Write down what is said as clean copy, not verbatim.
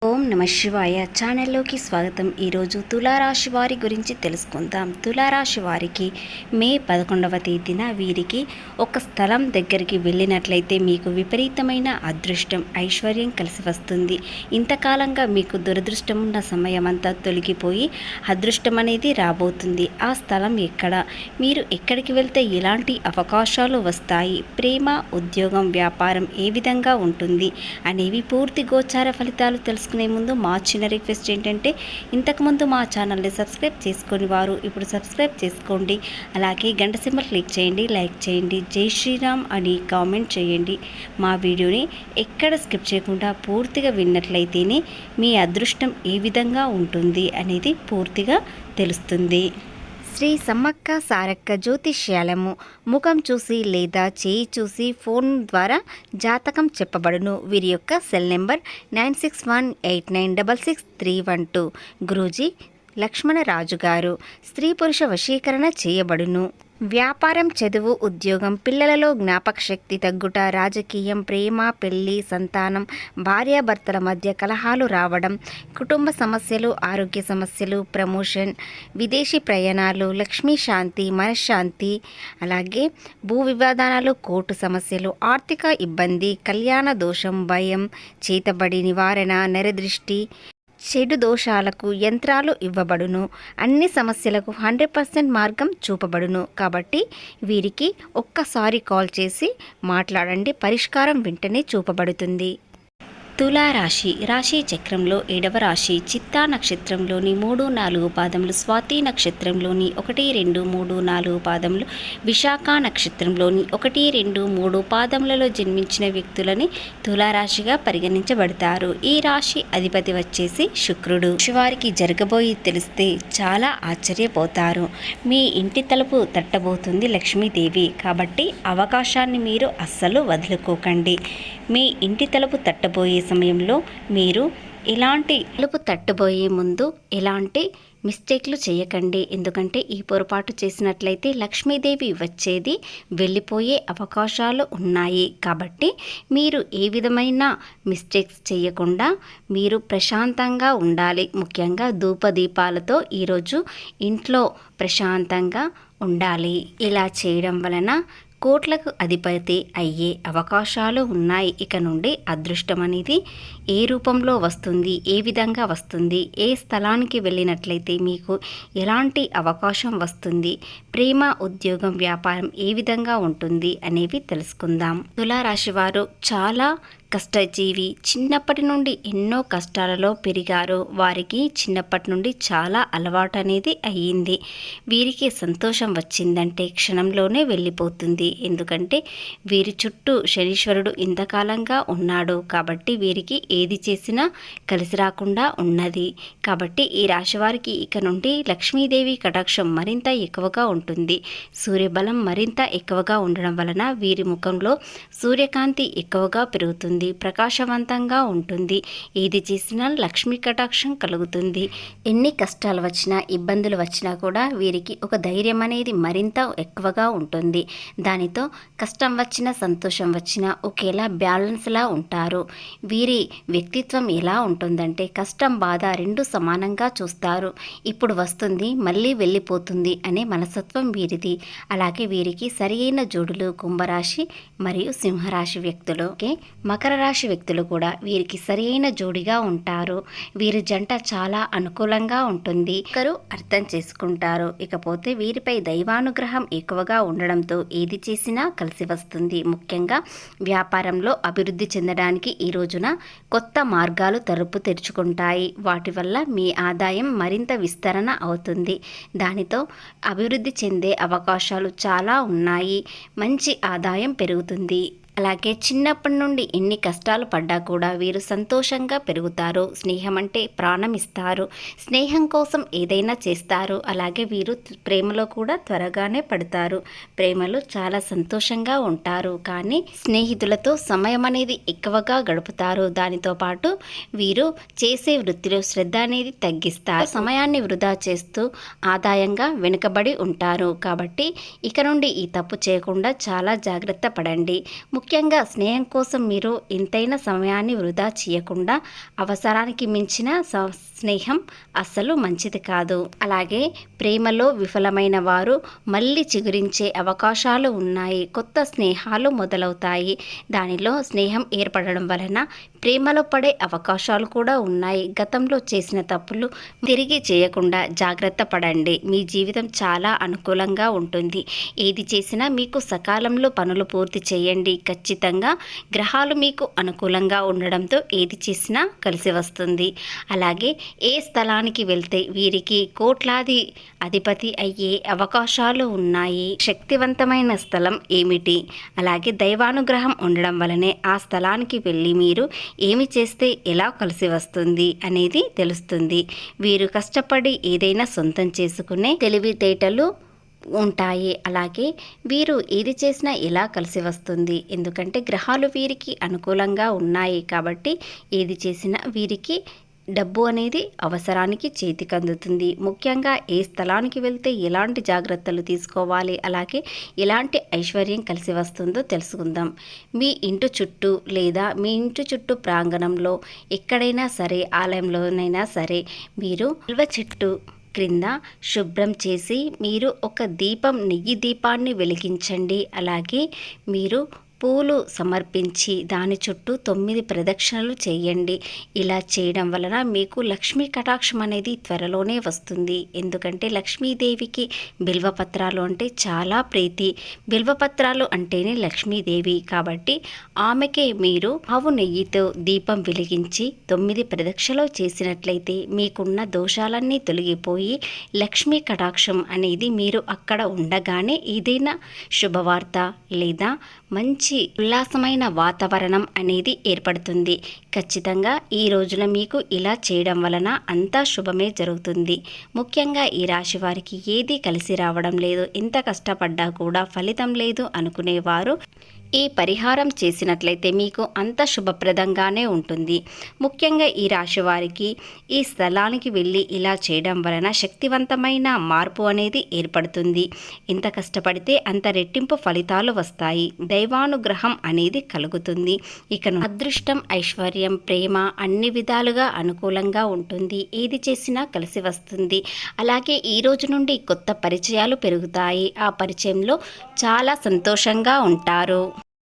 ఓం నమ శివాయ ఛానల్లోకి స్వాగతం. ఈరోజు తులారాశి వారి గురించి తెలుసుకుందాం. తులారాశి వారికి మే 11వ తేదీన వీరికి ఒక స్థలం దగ్గరికి వెళ్ళినట్లయితే మీకు విపరీతమైన అదృష్టం, ఐశ్వర్యం కలిసి వస్తుంది. ఇంతకాలంగా మీకు దురదృష్టం ఉన్న సమయం అంతా తొలగిపోయి అదృష్టం అనేది రాబోతుంది. ఆ స్థలం ఎక్కడ, మీరు ఎక్కడికి వెళ్తే ఎలాంటి అవకాశాలు వస్తాయి, ప్రేమ, ఉద్యోగం, వ్యాపారం ఏ విధంగా ఉంటుంది అనేవి పూర్తి గోచార ఫలితాలు తెలుసుకునే ముందు మా చిన్న రిక్వెస్ట్ ఏంటంటే, ఇంతకుముందు మా ఛానల్ని సబ్స్క్రైబ్ చేసుకొని వారు ఇప్పుడు సబ్స్క్రైబ్ చేసుకోండి. అలాగే గంట సింబల్ క్లిక్ చేయండి, లైక్ చేయండి, జై శ్రీరామ్ అని కామెంట్ చేయండి. మా వీడియోని ఎక్కడ స్కిప్ చేయకుండా పూర్తిగా విన్నట్లయితేనే మీ అదృష్టం ఏ విధంగా ఉంటుంది అనేది పూర్తిగా తెలుస్తుంది. శ్రీ సమ్మక్క సారక్క జ్యోతిష్యాలము. ముఖం చూసి లేదా చేయి చూసి ఫోన్ ద్వారా జాతకం చెప్పబడును. వీరి యొక్క సెల్ నెంబర్ 9618966312. గురూజీ లక్ష్మణరాజు గారు. స్త్రీ పురుష వశీకరణ చేయబడును. వ్యాపారం, చదువు, ఉద్యోగం, పిల్లలలో జ్ఞాపక శక్తి తగ్గుట, రాజకీయం, ప్రేమ, పెళ్లి, సంతానం, భార్యాభర్తల మధ్య కలహాలు రావడం, కుటుంబ సమస్యలు, ఆరోగ్య సమస్యలు, ప్రమోషన్, విదేశీ ప్రయాణాలు, లక్ష్మీ శాంతి, మనశ్శాంతి, అలాగే భూ వివాదాలు, కోర్టు సమస్యలు, ఆర్థిక ఇబ్బంది, కళ్యాణ దోషం, భయం, చేతబడి నివారణ, నరదృష్టి, చెడు దోషాలకు యంత్రాలు ఇవ్వబడును. అన్ని సమస్యలకు 100% మార్గం చూపబడును. కాబట్టి వీరికి ఒక్కసారి కాల్ చేసి మాట్లాడండి, పరిష్కారం వెంటనే చూపబడుతుంది. తులారాశి రాశి చక్రంలో 7వ రాశి. చిత్తా నక్షత్రంలోని 3, 4 పాదములు, స్వాతి నక్షత్రంలోని 1, 2, 3, 4 పాదములు, విశాఖ నక్షత్రంలోని 1, 2, 3 పాదములలో జన్మించిన వ్యక్తులని తులారాశిగా పరిగణించబడతారు. ఈ రాశి అధిపతి వచ్చేసి శుక్రుడు. వారికి జరగబోయి తెలిస్తే చాలా ఆశ్చర్యపోతారు. మీ ఇంటి తలుపు తట్టబోతుంది లక్ష్మీదేవి. కాబట్టి అవకాశాన్ని మీరు అస్సలు వదులుకోకండి. మీ ఇంటి తలుపు తట్టబోయే సమయంలో మీరు తలుపు తట్టబోయే ముందు ఎలాంటి మిస్టేక్లు చేయకండి. ఎందుకంటే ఈ పొరపాటు చేసినట్లయితే లక్ష్మీదేవి వచ్చేది వెళ్ళిపోయే అవకాశాలు ఉన్నాయి. కాబట్టి మీరు ఏ విధమైన మిస్టేక్స్ చేయకుండా మీరు ప్రశాంతంగా ఉండాలి. ముఖ్యంగా ధూపదీపాలతో ఈరోజు ఇంట్లో ప్రశాంతంగా ఉండాలి. ఇలా చేయడం వలన కోట్లకు అధిపతి అయ్యే అవకాశాలు ఉన్నాయి. ఇక నుండి అదృష్టం అనేది ఏ రూపంలో వస్తుంది, ఏ విధంగా వస్తుంది, ఏ స్థలానికి వెళ్ళినట్లయితే మీకు ఎలాంటి అవకాశం వస్తుంది, ప్రేమ, ఉద్యోగం, వ్యాపారం ఏ విధంగా ఉంటుంది అనేవి తెలుసుకుందాం. తులారాశి వారు చాలా కష్టజీవి. చిన్నప్పటి నుండి ఎన్నో కష్టాలలో పెరిగారు. వారికి చిన్నప్పటి నుండి చాలా అలవాటు అనేది అయ్యింది. వీరికి సంతోషం వచ్చిందంటే క్షణంలోనే వెళ్ళిపోతుంది. ఎందుకంటే వీరి చుట్టూ శనీశ్వరుడు ఇంతకాలంగా ఉన్నాడు. కాబట్టి వీరికి ఏది చేసినా కలిసి రాకుండా ఉన్నది. కాబట్టి ఈ రాశి వారికి ఇక నుండి లక్ష్మీదేవి కటాక్షం మరింత ఎక్కువగా ఉంటుంది. సూర్యబలం మరింత ఎక్కువగా ఉండడం వలన వీరి ముఖంలో సూర్యకాంతి ఎక్కువగా పెరుగుతుంది, ప్రకాశవంతంగా ఉంటుంది. ఏది చేసినా లక్ష్మీ కటాక్షం కలుగుతుంది. ఎన్ని కష్టాలు వచ్చినా, ఇబ్బందులు వచ్చినా కూడా వీరికి ఒక ధైర్యం అనేది మరింత ఎక్కువగా ఉంటుంది. దానితో కష్టం వచ్చినా, సంతోషం వచ్చినా ఒకేలా బ్యాలెన్స్లా ఉంటారు. వీరి వ్యక్తిత్వం ఎలా ఉంటుందంటే కష్టం, బాధ రెండు సమానంగా చూస్తారు. ఇప్పుడు వస్తుంది, మళ్ళీ వెళ్ళిపోతుంది అనే మనస్తత్వం వీరిది. అలాగే వీరికి సరియైన జోడులు కుంభరాశి మరియు సింహరాశి వ్యక్తులు, మకర రాశి వ్యక్తులు కూడా వీరికి సరియైన జోడిగా ఉంటారు. వీరి జంట చాలా అనుకూలంగా ఉంటుంది. ఒకరు అర్థం చేసుకుంటారు. ఇకపోతే వీరిపై దైవానుగ్రహం ఎక్కువగా ఉండడంతో ఏది చేసినా కలిసి వస్తుంది. ముఖ్యంగా వ్యాపారంలో అభివృద్ధి చెందడానికి ఈ రోజున కొత్త మార్గాలు తలుపు తెరుచుకుంటాయి. వాటి వల్ల మీ ఆదాయం మరింత విస్తరణ అవుతుంది. దానితో అభివృద్ధి చెందే అవకాశాలు చాలా ఉన్నాయి. మంచి ఆదాయం పెరుగుతుంది. అలాగే చిన్నప్పటి నుండి ఎన్ని కష్టాలు పడ్డా కూడా వీరు సంతోషంగా పెరుగుతారు. స్నేహం అంటే ప్రాణం ఇస్తారు. స్నేహం కోసం ఏదైనా చేస్తారు. అలాగే వీరు ప్రేమలో కూడా త్వరగానే పడతారు. ప్రేమలో చాలా సంతోషంగా ఉంటారు. కానీ స్నేహితులతో సమయం అనేది ఎక్కువగా గడుపుతారు. దానితో పాటు వీరు చేసే వృత్తిలో శ్రద్ధ అనేది తగ్గిస్తారు. సమయాన్ని వృధా చేస్తూ ఆదాయంగా వెనుకబడి ఉంటారు. కాబట్టి ఇక నుండి ఈ తప్పు చేయకుండా చాలా జాగ్రత్త పడండి. ముఖ్యంగా స్నేహం కోసం మీరు ఎంతైనా సమయాన్ని వృధా చేయకుండా, అవసరానికి మించిన స్నేహం అస్సలు మంచిది కాదు. అలాగే ప్రేమలో విఫలమైన వారు మళ్ళీ చిగురించే అవకాశాలు ఉన్నాయి. కొత్త స్నేహాలు మొదలవుతాయి. దానిలో స్నేహం ఏర్పడడం వలన ప్రేమలో పడే అవకాశాలు కూడా ఉన్నాయి. గతంలో చేసిన తప్పులు తిరిగి చేయకుండా జాగ్రత్త పడండి. మీ జీవితం చాలా అనుకూలంగా ఉంటుంది. ఏది చేసినా మీకు సకాలంలో పనులు పూర్తి చేయండి. ఖచ్చితంగా గ్రహాలు మీకు అనుకూలంగా ఉండడంతో ఏది చేసినా కలిసి వస్తుంది. అలాగే ఏ స్థలానికి వెళ్తే వీరికి కోట్లాది అధిపతి అయ్యే అవకాశాలు ఉన్నాయి. శక్తివంతమైన స్థలం ఏమిటి? అలాగే దైవానుగ్రహం ఉండడం వలనే ఆ స్థలానికి వెళ్ళి మీరు ఏమి చేస్తే ఎలా కలిసి వస్తుంది అనేది తెలుస్తుంది. వీరు కష్టపడి ఏదైనా సొంతం చేసుకునే తెలివితేటలు ఉంటాయి. అలాగే వీరు ఏది చేసినా ఎలా కలిసి వస్తుంది, ఎందుకంటే గ్రహాలు వీరికి అనుకూలంగా ఉన్నాయి కాబట్టి ఏది చేసినా వీరికి డబ్బు అనేది అవసరానికి చేతికందుతుంది. ముఖ్యంగా ఏ స్థలానికి వెళ్తే ఎలాంటి జాగ్రత్తలు తీసుకోవాలి, అలాగే ఎలాంటి ఐశ్వర్యం కలిసి వస్తుందో తెలుసుకుందాం. మీ ఇంటి చుట్టూ లేదా మీ ఇంటి చుట్టూ ప్రాంగణంలో ఎక్కడైనా సరే, ఆలయంలోనైనా సరే మీరు నిల్వ చెట్టు క్రింద శుభ్రం చేసి మీరు ఒక నెయ్యి దీపాన్ని వెలిగించండి. అలాగే మీరు పూలు సమర్పించి దాని చుట్టూ 9 ప్రదక్షిణలు చేయండి. ఇలా చేయడం వలన మీకు లక్ష్మీ కటాక్షం అనేది త్వరలోనే వస్తుంది. ఎందుకంటే లక్ష్మీదేవికి బిల్వపత్రాలు అంటే చాలా ప్రీతి. బిల్వపత్రాలు అంటేనే లక్ష్మీదేవి కాబట్టి ఆమెకే మీరు ఆవు నెయ్యితో దీపం వెలిగించి 9 ప్రదక్షిణలు చేసినట్లయితే మీకున్న దోషాలన్నీ తొలగిపోయి లక్ష్మీ కటాక్షం అనేది మీరు అక్కడ ఉండగానే ఏదైనా శుభవార్త లేదా మంచి ఉల్లాసమైన వాతావరణం అనేది ఏర్పడుతుంది. ఖచ్చితంగా ఈ రోజున మీకు ఇలా చేయడం వలన అంతా శుభమే జరుగుతుంది. ముఖ్యంగా ఈ రాశి వారికి ఏది కలిసి రావడం లేదు, ఎంత కష్టపడ్డా కూడా ఫలితం లేదు అనుకునేవారు ఈ పరిహారం చేసినట్లయితే మీకు అంత శుభప్రదంగానే ఉంటుంది. ముఖ్యంగా ఈ రాశి వారికి ఈ స్థలానికి వెళ్ళి ఇలా చేయడం వలన శక్తివంతమైన మార్పు అనేది ఏర్పడుతుంది. ఎంత కష్టపడితే అంత రెట్టింపు ఫలితాలు వస్తాయి. దైవానుగ్రహం అనేది కలుగుతుంది. ఇక అదృష్టం, ఐశ్వర్యం, ప్రేమ అన్ని విధాలుగా అనుకూలంగా ఉంటుంది. ఏది చేసినా కలిసి వస్తుంది. అలాగే ఈ రోజు నుండి కొత్త పరిచయాలు పెరుగుతాయి. ఆ పరిచయంలో చాలా సంతోషంగా ఉంటారు.